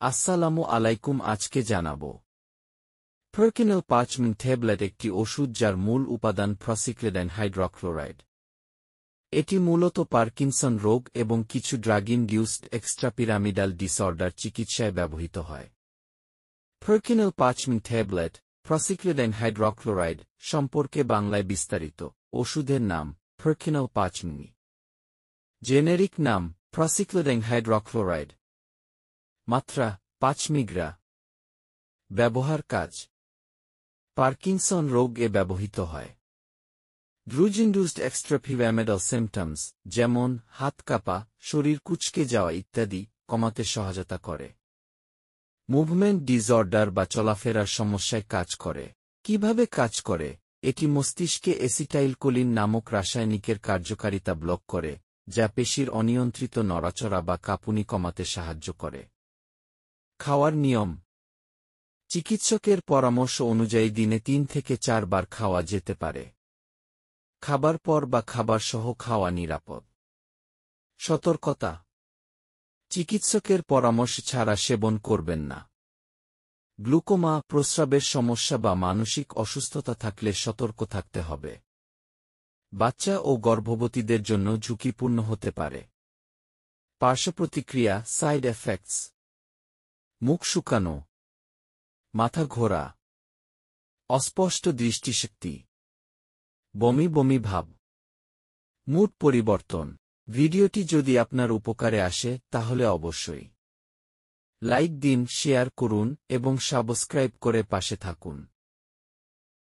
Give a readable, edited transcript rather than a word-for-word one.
আসসালামু আলাইকুম। আজকে জানাব প্রোকিনল পার্চমেন্ট ট্যাবলেট একটি ওষুধ যার মূল উপাদান প্রসিক্লেডাইন হাইড্রোক্লোরাইড। এটি মূলত পার্কিনসন রোগ এবং কিছু ড্রাগ ইনডিউসড এক্সট্রাপিরামিডাল ডিসঅর্ডার চিকিৎসায় ব্যবহৃত হয়। প্রোকিনল পার্চমেন্ট ট্যাবলেট প্রসিক্লেডাইন হাইড্রোক্লোরাইড সম্পর্কে বাংলায় বিস্তারিত। ওষুধের নাম প্রোকিনল পার্চমেন্ট, জেনেরিক নাম প্রসিক্লেডাইন হাইড্রোক্লোরাইড, মাত্রা 5 মিগ্রা। ব্যবহার কাজ পার্কিনসন রোগ এ ব্যবহৃত হয়। ড্রুগ ইন্ডিউসড এক্সট্রাপিরামিডাল সিমটমস যেমন হাত কাঁপা, শরীর কুঁচকে যাওয়া ইত্যাদি কমাতে সহায়তা করে। মুভমেন্ট ডিসঅর্ডার বা চলাফেরার সমস্যায় কাজ করে। কিভাবে কাজ করে? এটি মস্তিষ্কে অ্যাসিটাইলকোলিন নামক রাসায়নিকের কার্যকারিতা ব্লক করে, যা পেশির অনিয়ন্ত্রিত নড়াচড়া বা কাঁপুনি কমাতে সাহায্য করে। খাওয়ার নিয়ম চিকিৎসকের পরামর্শ অনুযায়ী দিনে 3 থেকে 4 বার খাওয়া যেতে পারে। খাবার পর বা খাবার সহ খাওয়া নিরাপদ। সতর্কতা চিকিৎসকের পরামর্শ ছাড়া সেবন করবেন না। গ্লুকোমা, প্রস্রাবের সমস্যা বা মানসিক অসুস্থতা থাকলে সতর্ক থাকতে হবে। বাচ্চা ও গর্ভবতীদের জন্য ঝুঁকিপূর্ণ হতে পারে। পার্শ্বপ্রতিক্রিয়া সাইড এফেক্টস: মুখ শুকানো, মাথা ঘোরা, অস্পষ্ট দৃষ্টিশক্তি, বমি বমি ভাব, মুড পরিবর্তন। ভিডিওটি যদি আপনার উপকারে আসে তাহলে অবশ্যই লাইক দিন, শেয়ার করুন এবং সাবস্ক্রাইব করে পাশে থাকুন।